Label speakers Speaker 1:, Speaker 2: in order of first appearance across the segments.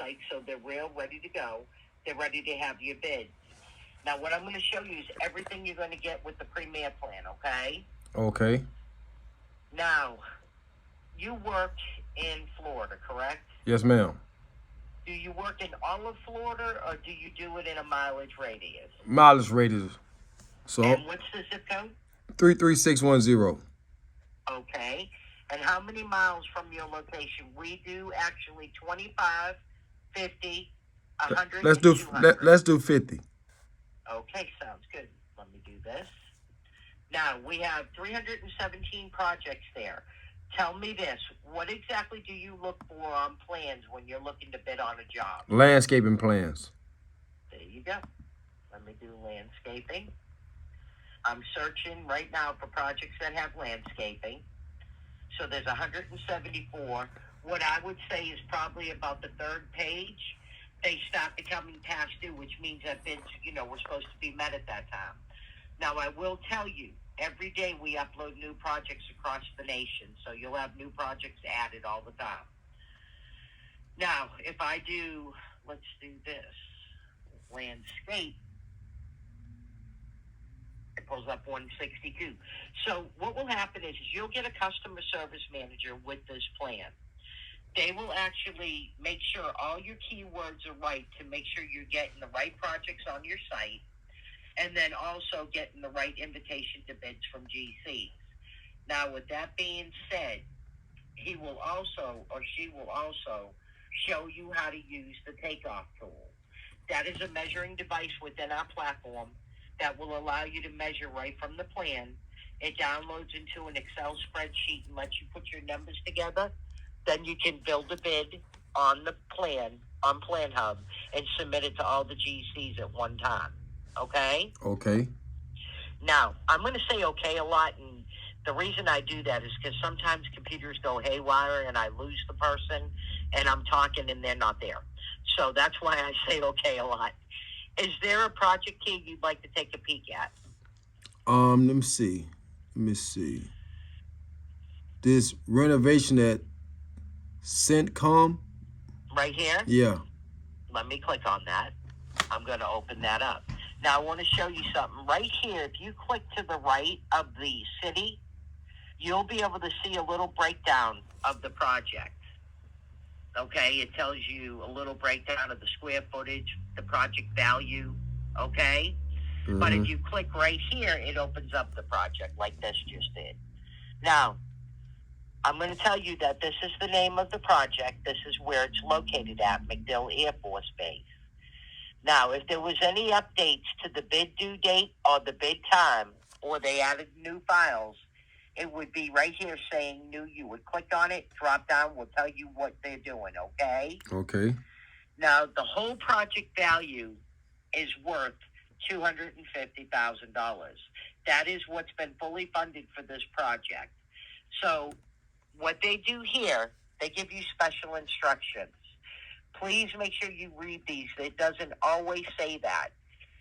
Speaker 1: site, so they're real ready to go. They're ready to have your bid. Now, what I'm going to show you is everything you're going to get with the Premier Plan, okay?
Speaker 2: Okay.
Speaker 1: Now, you work in Florida, correct?
Speaker 2: Yes, ma'am.
Speaker 1: Do you work in all of Florida, or do you do it in a mileage radius?
Speaker 2: Mileage radius. So
Speaker 1: And what's the zip code?
Speaker 2: 33610.
Speaker 1: Okay. And how many miles from your location? We do actually 25, 50, 100,
Speaker 2: Let's
Speaker 1: and
Speaker 2: do
Speaker 1: 200.
Speaker 2: let's do 50.
Speaker 1: Okay, sounds good. Let me do this. Now, we have 317 projects there. Tell me this. What exactly do you look for on plans when you're looking to bid on a job?
Speaker 2: Landscaping plans.
Speaker 1: There you go. Let me do landscaping. I'm searching right now for projects that have landscaping. So there's 174. What I would say is probably about the third page, they start becoming past due, which means that bids, were supposed to be met at that time. Now, I will tell you, every day we upload new projects across the nation, so you'll have new projects added all the time. Now, if I do, let's do this, landscape, it pulls up 162. So what will happen is you'll get a customer service manager with this plan. They will actually make sure all your keywords are right to make sure you're getting the right projects on your site, and then also getting the right invitation to bids from GCs. Now, with that being said, he will also, or she will also, show you how to use the takeoff tool. That is a measuring device within our platform that will allow you to measure right from the plan. It downloads into an Excel spreadsheet and lets you put your numbers together. Then you can build a bid on the plan, on Planhub, and submit it to all the GCs at one time. Okay?
Speaker 2: Okay.
Speaker 1: Now, I'm going to say okay a lot, and the reason I do that is because sometimes computers go haywire and I lose the person, and I'm talking and they're not there. So that's why I say okay a lot. Is there a project here you'd like to take a peek at?
Speaker 2: Let me see. This renovation at Centcom.
Speaker 1: Right here?
Speaker 2: Yeah.
Speaker 1: Let me click on that. I'm going to open that up. Now, I want to show you something. Right here, if you click to the right of the city, you'll be able to see a little breakdown of the project. Okay? It tells you a little breakdown of the square footage, the project value. Okay?
Speaker 2: Mm-hmm.
Speaker 1: But if you click right here, it opens up the project like this just did. Now, I'm going to tell you that this is the name of the project. This is where it's located at, MacDill Air Force Base. Now, if there was any updates to the bid due date or the bid time, or they added new files, it would be right here saying new. You would click on it, drop down, will tell you what they're doing, okay?
Speaker 2: Okay.
Speaker 1: Now, the whole project value is worth $250,000. That is what's been fully funded for this project. So what they do here, they give you special instructions. Please make sure you read these. It doesn't always say that.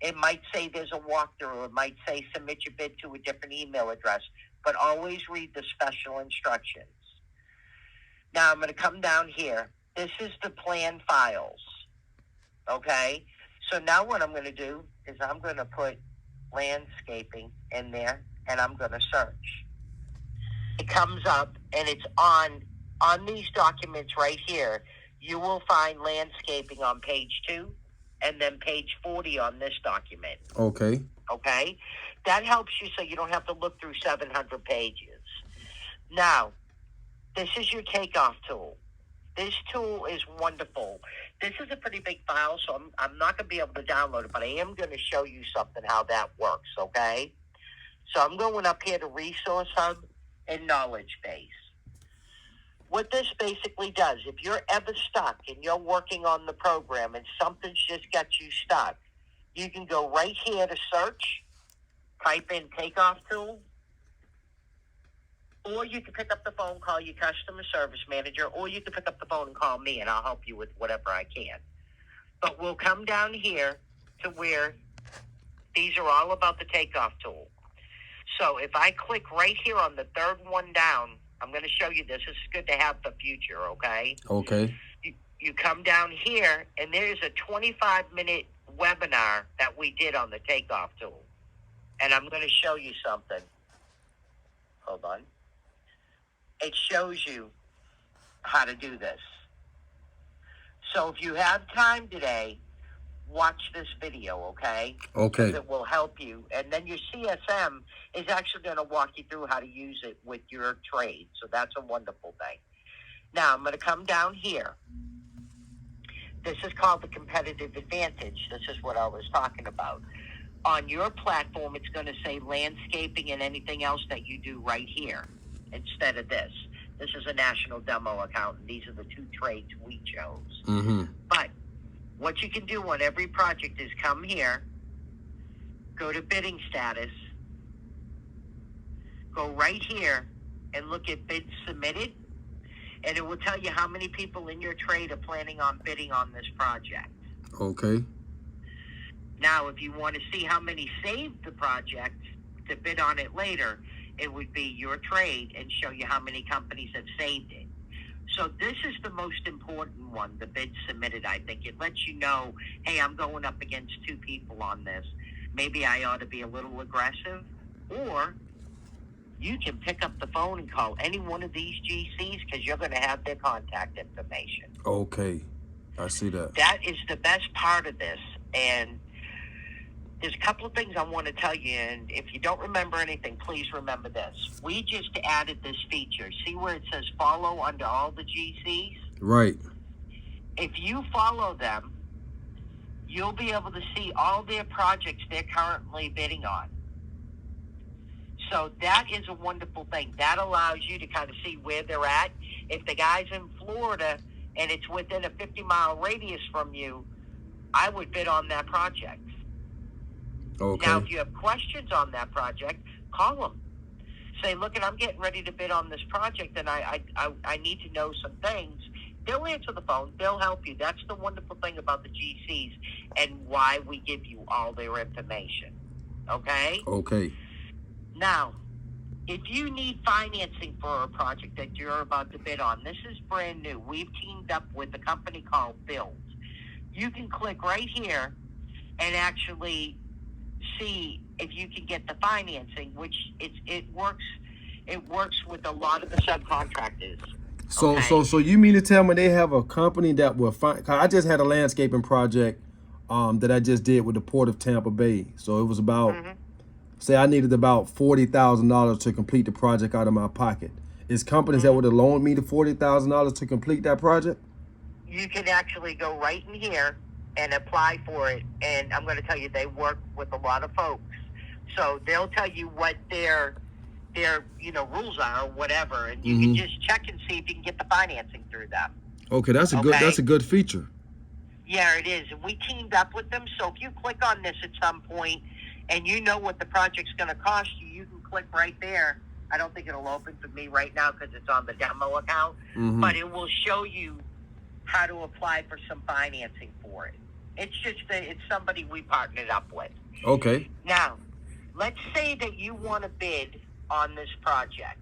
Speaker 1: It might say there's a walkthrough. It might say submit your bid to a different email address. But always read the special instructions. Now, I'm going to come down here. This is the plan files. Okay? So now what I'm going to do is I'm going to put landscaping in there, and I'm going to search. It comes up, and it's on these documents right here. You will find landscaping on page 2 and then page 40 on this document.
Speaker 2: Okay.
Speaker 1: Okay? That helps you so you don't have to look through 700 pages. Now, this is your takeoff tool. This tool is wonderful. This is a pretty big file, so I'm not going to be able to download it, but I am going to show you something how that works, okay? So I'm going up here to Resource Hub and Knowledge Base. What this basically does, if you're ever stuck and you're working on the program and something's just got you stuck, you can go right here to search, type in takeoff tool, or you can pick up the phone, call your customer service manager, or you can pick up the phone and call me, and I'll help you with whatever I can. But we'll come down here to where these are all about the takeoff tool. So if I click right here on the third one down, I'm going to show you this. This is good to have for future, okay?
Speaker 2: Okay.
Speaker 1: you come down here, and there's a 25-minute webinar that we did on the takeoff tool. And I'm going to show you something. Hold on. It shows you how to do this. So if you have time today, watch this video, okay?
Speaker 2: Okay.
Speaker 1: Because it will help you. And then your CSM is actually going to walk you through how to use it with your trade. So that's a wonderful thing. Now, I'm going to come down here. This is called the competitive advantage. This is what I was talking about. On your platform, it's going to say landscaping and anything else that you do right here instead of this. This is a national demo account, and these are the two trades we chose.
Speaker 2: Mm-hmm.
Speaker 1: But what you can do on every project is come here, go to bidding status, go right here, and look at bids submitted, and it will tell you how many people in your trade are planning on bidding on this project.
Speaker 2: Okay.
Speaker 1: Now, if you want to see how many saved the project to bid on it later, it would be your trade and show you how many companies have saved it. So this is the most important one, the bid submitted, I think. It lets you know, hey, I'm going up against two people on this. Maybe I ought to be a little aggressive. Or you can pick up the phone and call any one of these GCs because you're going to have their contact information.
Speaker 2: Okay. I see that.
Speaker 1: That is the best part of this. And there's a couple of things I want to tell you, and if you don't remember anything, please remember this. We just added this feature. See where it says follow under all the GCs?
Speaker 2: Right.
Speaker 1: If you follow them, you'll be able to see all their projects they're currently bidding on. So that is a wonderful thing. That allows you to kind of see where they're at. If the guy's in Florida and it's within a 50-mile radius from you, I would bid on that project.
Speaker 2: Okay.
Speaker 1: Now, if you have questions on that project, call them. Say, look, I'm getting ready to bid on this project, and I need to know some things. They'll answer the phone. They'll help you. That's the wonderful thing about the GCs and why we give you all their information. Okay?
Speaker 2: Okay.
Speaker 1: Now, if you need financing for a project that you're about to bid on, this is brand new. We've teamed up with a company called Build. You can click right here and actually see if you can get the financing, which it works with a lot of the subcontractors.
Speaker 2: So
Speaker 1: Okay?
Speaker 2: so you mean to tell me they have a company that will find? I just had a landscaping project that I just did with the Port of Tampa Bay. So it was about say I needed about $40,000 to complete the project out of my pocket. Is companies that would have loaned me the $40,000 to complete that project?
Speaker 1: You can actually go right in here and apply for it, and I'm going to tell you they work with a lot of folks, so they'll tell you what their rules are or whatever, and you can just check and see if you can get the financing through them.
Speaker 2: Okay, that's a good feature.
Speaker 1: Yeah, it is, and we teamed up with them. So if you click on this at some point and you know what the project's going to cost you, you can click right there. I don't think it'll open for me right now because it's on the demo account, but it will show you how to apply for some financing for it. It's just it's somebody we partnered up with.
Speaker 2: Okay.
Speaker 1: Now, let's say that you want to bid on this project,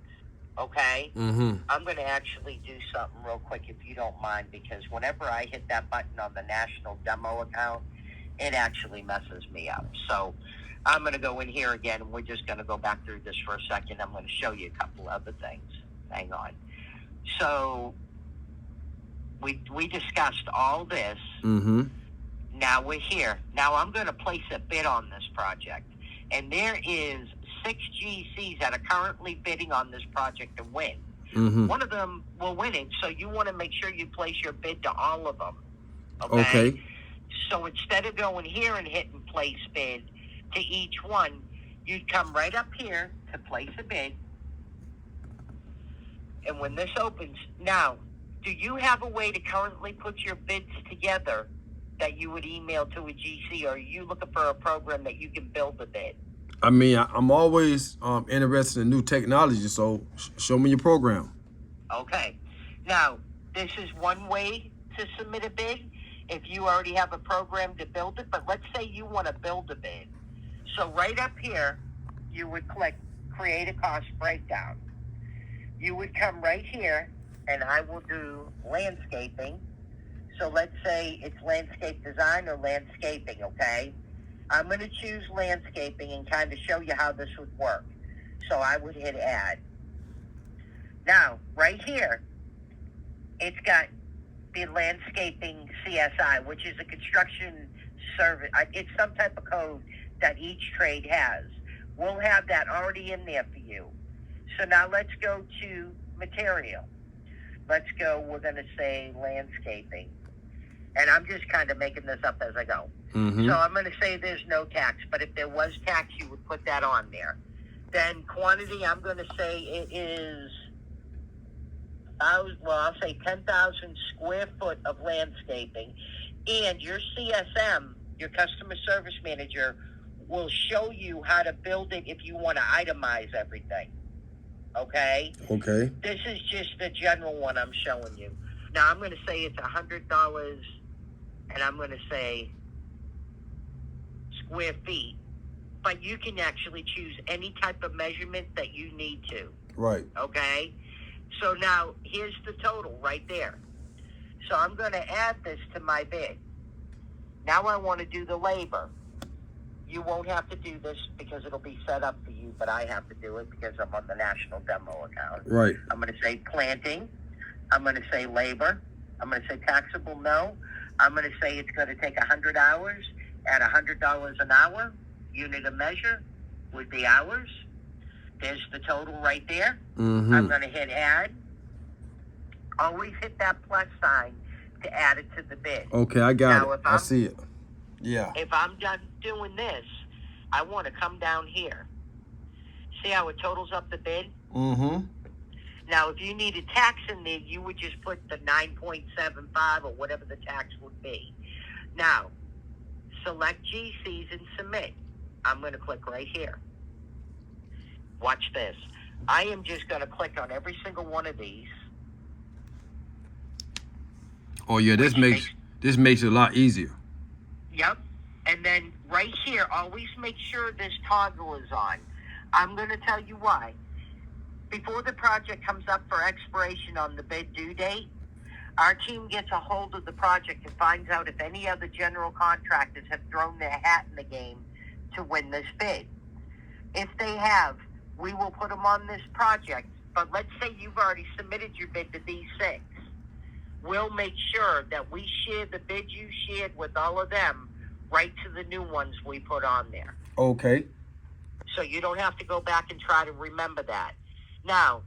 Speaker 1: okay? I'm going to actually do something real quick if you don't mind, because whenever I hit that button on the national demo account, it actually messes me up. So I'm going to go in here again, and we're just going to go back through this for a second. I'm going to show you a couple other things. Hang on. So we discussed all this. Now we're here. Now I'm going to place a bid on this project. And there is 6 GCs that are currently bidding on this project to win. One of them will win it, so you want to make sure you place your bid to all of them. Okay? So instead of going here and hitting place bid to each one, you'd come right up here to place a bid. And when this opens, now, do you have a way to currently put your bids together that you would email to a GC, or are you looking for a program that you can build a bid?
Speaker 2: I mean, I'm always interested in new technology, so show me your program.
Speaker 1: Okay. Now, this is one way to submit a bid if you already have a program to build it, but let's say you want to build a bid. So right up here, you would click Create a Cost Breakdown. You would come right here, and I will do landscaping. So let's say it's landscape design or landscaping, okay? I'm going to choose landscaping and kind of show you how this would work. So I would hit add. Now, right here, it's got the landscaping CSI, which is a construction service. It's some type of code that each trade has. We'll have that already in there for you. So now let's go to material. Let's go, we're going to say landscaping. And I'm just kind of making this up as I go.
Speaker 2: Mm-hmm.
Speaker 1: So I'm going to say there's no tax, but if there was tax, you would put that on there. Then quantity, I'm going to say it is, I'll say 10,000 square foot of landscaping. And your CSM, your customer service manager, will show you how to build it if you want to itemize everything. Okay?
Speaker 2: Okay.
Speaker 1: This is just the general one I'm showing you. Now I'm going to say it's $100, and I'm going to say square feet. But you can actually choose any type of measurement that you need to.
Speaker 2: Right.
Speaker 1: Okay? So now here's the total right there. So I'm going to add this to my bid. Now I want to do the labor. You won't have to do this because it'll be set up for you, but I have to do it because I'm on the national demo account.
Speaker 2: Right.
Speaker 1: I'm going to say planting. I'm going to say labor. I'm going to say taxable no. I'm going to say it's going to take 100 hours at $100 an hour. Unit of measure would be hours. There's the total right there.
Speaker 2: Mm-hmm.
Speaker 1: I'm going to hit add. Always hit that plus sign to add it to the bid.
Speaker 2: Okay, I got
Speaker 1: Now,
Speaker 2: it. I see it. Yeah.
Speaker 1: If I'm done doing this, I want to come down here. See how it totals up the bid?
Speaker 2: Mm-hmm.
Speaker 1: Now, if you needed tax in there, you would just put the 9.75 or whatever the tax would be. Now, select GCs and submit. I'm going to click right here. Watch this. I am just going to click on every single one of these.
Speaker 2: Oh yeah, this makes it a lot easier.
Speaker 1: Yep. And then right here, always make sure this toggle is on. I'm going to tell you why. Before the project comes up for expiration on the bid due date, our team gets a hold of the project and finds out if any other general contractors have thrown their hat in the game to win this bid. If they have, we will put them on this project. But let's say you've already submitted your bid to these 6. We'll make sure that we share the bid you shared with all of them right to the new ones we put on there.
Speaker 2: Okay.
Speaker 1: So you don't have to go back and try to remember that. Now,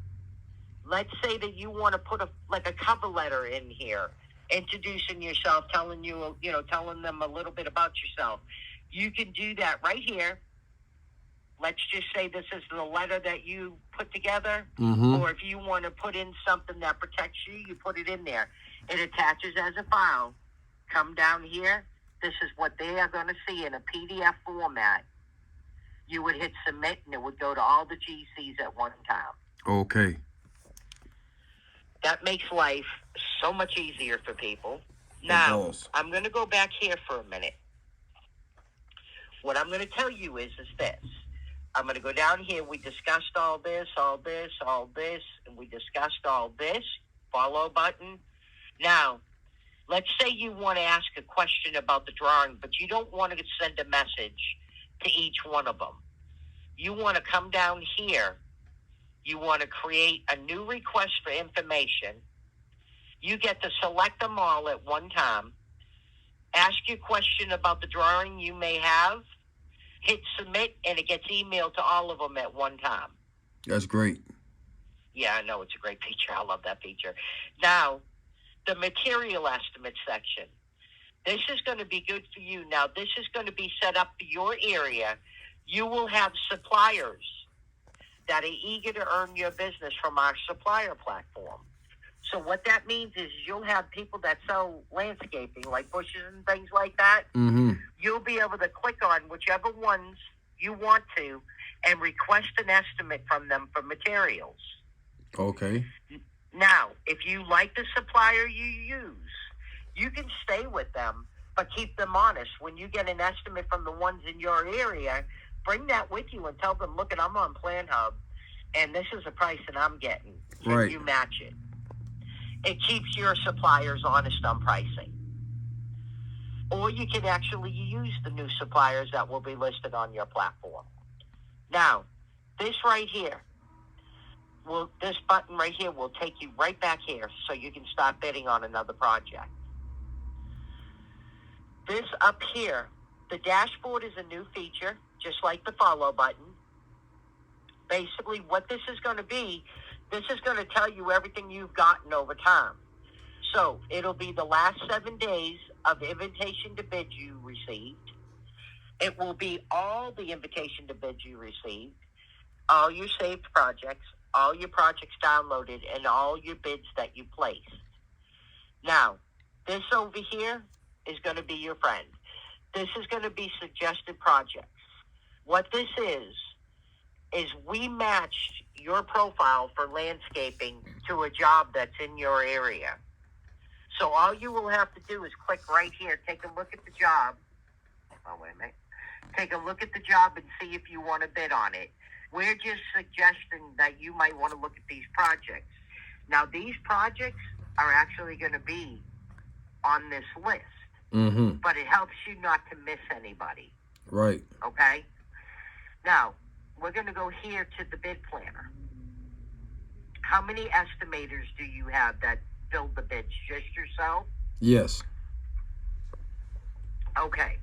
Speaker 1: let's say that you want to put a cover letter in here, introducing yourself, telling them a little bit about yourself. You can do that right here. Let's just say this is the letter that you put together.
Speaker 2: Mm-hmm.
Speaker 1: Or if you want to put in something that protects you, you put it in there. It attaches as a file. Come down here. This is what they are going to see in a PDF format. You would hit submit, and it would go to all the GCs at one time.
Speaker 2: Okay.
Speaker 1: That makes life so much easier for people. Now, I'm going to go back here for a minute. What I'm going to tell you is this. I'm going to go down here. We discussed all this, and we discussed all this. Follow button. Now, let's say you want to ask a question about the drawing, but you don't want to send a message to each one of them. You want to come down here. You want to create a new request for information. You get to select them all at one time. Ask your question about the drawing you may have. Hit submit, and it gets emailed to all of them at one time.
Speaker 2: That's great.
Speaker 1: Yeah, I know. It's a great feature. I love that feature. Now, the material estimate section. This is going to be good for you. Now, this is going to be set up for your area. You will have suppliers that are eager to earn your business from our supplier platform. So what that means is you'll have people that sell landscaping, like bushes and things like that.
Speaker 2: Mm-hmm.
Speaker 1: You'll be able to click on whichever ones you want to and request an estimate from them for materials.
Speaker 2: Okay.
Speaker 1: Now, if you like the supplier you use, you can stay with them, but keep them honest. When you get an estimate from the ones in your area, bring that with you and tell them, look, I'm on Planhub, and this is the price that I'm getting. Can
Speaker 2: Right.
Speaker 1: you match it? It keeps your suppliers honest on pricing. or you can actually use the new suppliers that will be listed on your platform. Now, this right here, this button right here will take you right back here so you can start bidding on another project. This up here, the dashboard is a new feature, just like the follow button. Basically, what this is going to be, this is going to tell you everything you've gotten over time. So it'll be the last 7 days of invitation to bid you received. It will be all the invitation to bid you received, all your saved projects, all your projects downloaded, and all your bids that you placed. Now, this over here is going to be your friend. This is going to be suggested projects. What this is we matched your profile for landscaping to a job that's in your area. So all you will have to do is click right here, take a look at the job. Oh, wait a minute. Take a look at the job and see if you want to bid on it. We're just suggesting that you might want to look at these projects. Now, these projects are actually going to be on this list, but it helps you not to miss anybody.
Speaker 2: Right.
Speaker 1: Okay? Now, we're going to go here to the bid planner. How many estimators do you have that build the bids? Just yourself?
Speaker 2: Yes.
Speaker 1: Okay.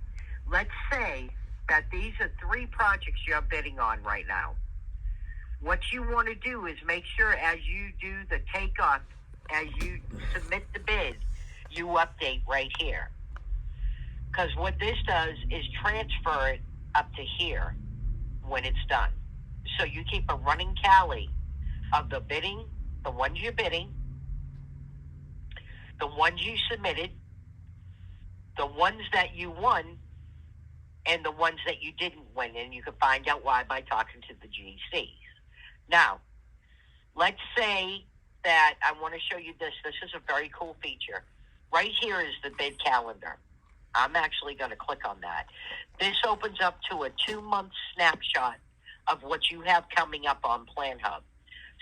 Speaker 1: Let's say that these are 3 projects you're bidding on right now. What you want to do is make sure as you do the takeoff, as you submit the bid, you update right here. Because what this does is transfer it up to here when it's done. So you keep a running tally of the bidding, the ones you're bidding, the ones you submitted, the ones that you won, and the ones that you didn't win. And you can find out why by talking to the GCs. Now, let's say that I want to show you this. This is a very cool feature. Right here is the bid calendar. I'm actually going to click on that. This opens up to a 2-month snapshot of what you have coming up on Planhub.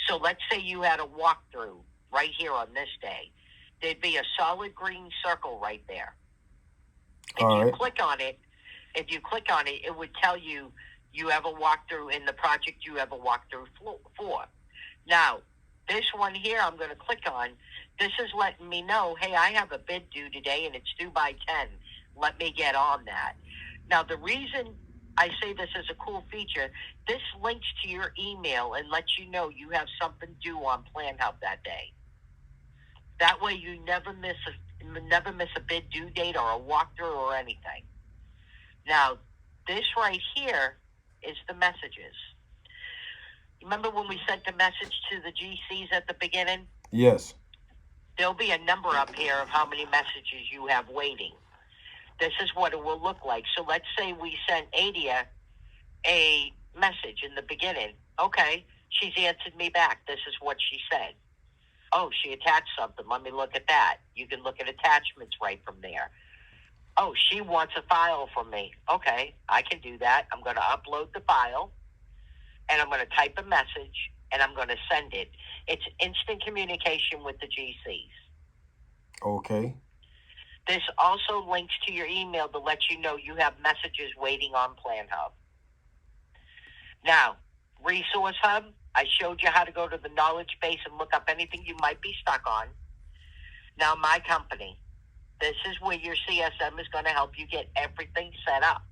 Speaker 1: So let's say you had a walkthrough right here on this day. There'd be a solid green circle right there. If you click on it, it would tell you you have a walkthrough in the project you have a walkthrough for. Now, this one here I'm going to click on. This is letting me know, hey, I have a bid due today and it's due by 10. Let me get on that. Now, the reason I say this is a cool feature, this links to your email and lets you know you have something due on Planhub that day. That way you never miss a bid due date or a walkthrough or anything. Now, this right here is the messages. Remember when we sent the message to the GCs at the beginning?
Speaker 2: Yes.
Speaker 1: There'll be a number up here of how many messages you have waiting. This is what it will look like. So let's say we sent Adia a message in the beginning. Okay, she's answered me back. This is what she said. Oh, she attached something. Let me look at that. You can look at attachments right from there. Oh, she wants a file from me. Okay, I can do that. I'm going to upload the file, and I'm going to type a message, and I'm going to send it. It's instant communication with the GCs.
Speaker 2: Okay.
Speaker 1: This also links to your email to let you know you have messages waiting on Planhub. Now, Resource Hub, I showed you how to go to the knowledge base and look up anything you might be stuck on. Now, My Company. This is where your CSM is going to help you get everything set up.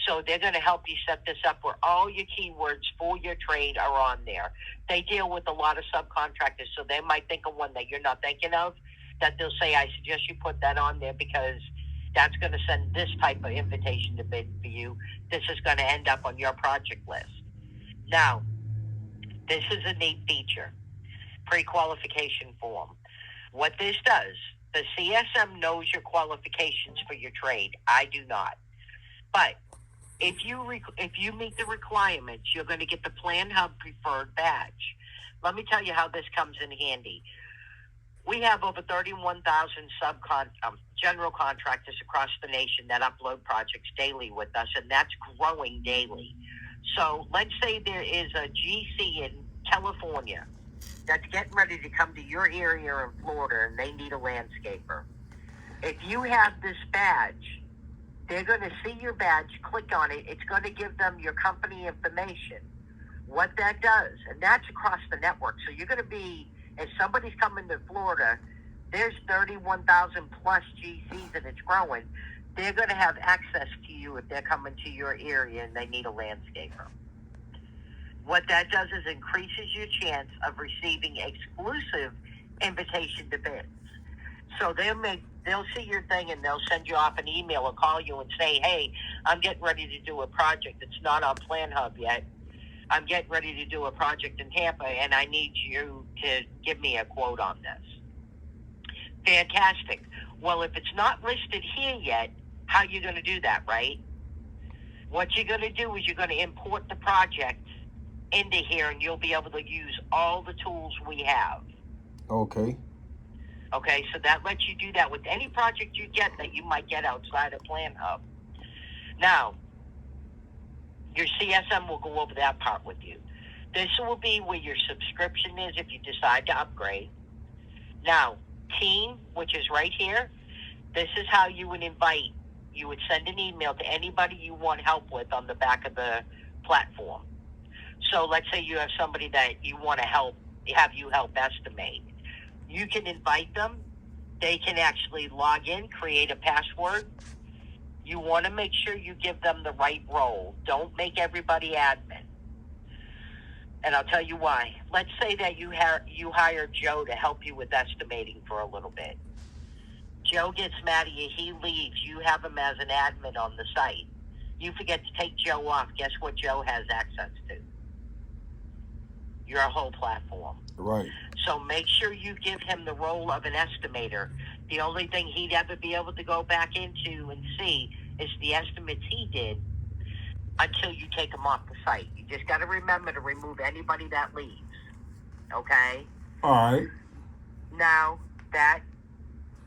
Speaker 1: So they're going to help you set this up where all your keywords for your trade are on there. They deal with a lot of subcontractors, so they might think of one that you're not thinking of, that they'll say, I suggest you put that on there because that's going to send this type of invitation to bid for you. This is going to end up on your project list. Now, this is a neat feature, pre-qualification form. What this does, the CSM knows your qualifications for your trade. I do not. But if you meet the requirements, you're going to get the Planhub preferred badge. Let me tell you how this comes in handy. We have over 31,000 general contractors across the nation that upload projects daily with us, and that's growing daily. So let's say there is a GC in California that's getting ready to come to your area in Florida, and they need a landscaper. If you have this badge, they're going to see your badge, click on it. It's going to give them your company information. What that does, and that's across the network. So you're going to be, if somebody's coming to Florida, there's 31,000 plus GCs and it's growing. They're going to have access to you if they're coming to your area and they need a landscaper. What that does is increases your chance of receiving exclusive invitation to bids. So they'll see your thing and they'll send you off an email or call you and say, hey, I'm getting ready to do a project that's not on Planhub yet. I'm getting ready to do a project in Tampa and I need you to give me a quote on this. Fantastic. Well, if it's not listed here yet, how are you going to do that, right? What you're going to do is you're going to import the project into here and you'll be able to use all the tools we have.
Speaker 2: Okay.
Speaker 1: Okay, so that lets you do that with any project you get that you might get outside of Planhub. Now, your CSM will go over that part with you. This will be where your subscription is if you decide to upgrade. Now, team, which is right here, this is how you would invite. You would send an email to anybody you want help with on the back of the platform. So let's say you have somebody that you want to help estimate. You can invite them. They can actually log in, create a password. You want to make sure you give them the right role. Don't make everybody admin. And I'll tell you why. Let's say that you hire Joe to help you with estimating for a little bit. Joe gets mad at you. He leaves. You have him as an admin on the site. You forget to take Joe off. Guess what Joe has access to? Your whole platform.
Speaker 2: Right.
Speaker 1: So make sure you give him the role of an estimator. The only thing he'd ever be able to go back into and see is the estimates he did until you take him off the site. You just got to remember to remove anybody that leaves. Okay?
Speaker 2: All right.
Speaker 1: Now, that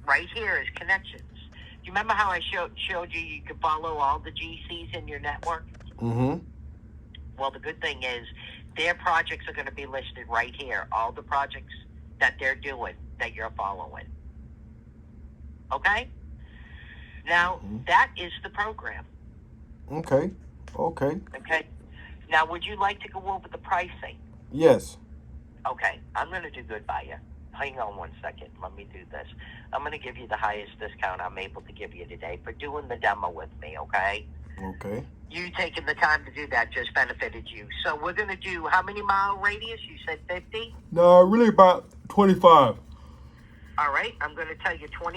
Speaker 1: right here is connections. Do you remember how I showed you could follow all the GCs in your network?
Speaker 2: Mm-hmm.
Speaker 1: Well, the good thing is their projects are going to be listed right here. All the projects that they're doing that you're following. Okay? Now, that is the program.
Speaker 2: Okay. Okay.
Speaker 1: Okay? Now, would you like to go over the pricing?
Speaker 2: Yes.
Speaker 1: Okay. I'm going to do good by you. Hang on one second. Let me do this. I'm going to give you the highest discount I'm able to give you today for doing the demo with me, okay?
Speaker 2: Okay.
Speaker 1: You taking the time to do that just benefited you. So we're going to do how many mile radius? You said 50?
Speaker 2: No, really about 25.
Speaker 1: All right. I'm going to tell you 20.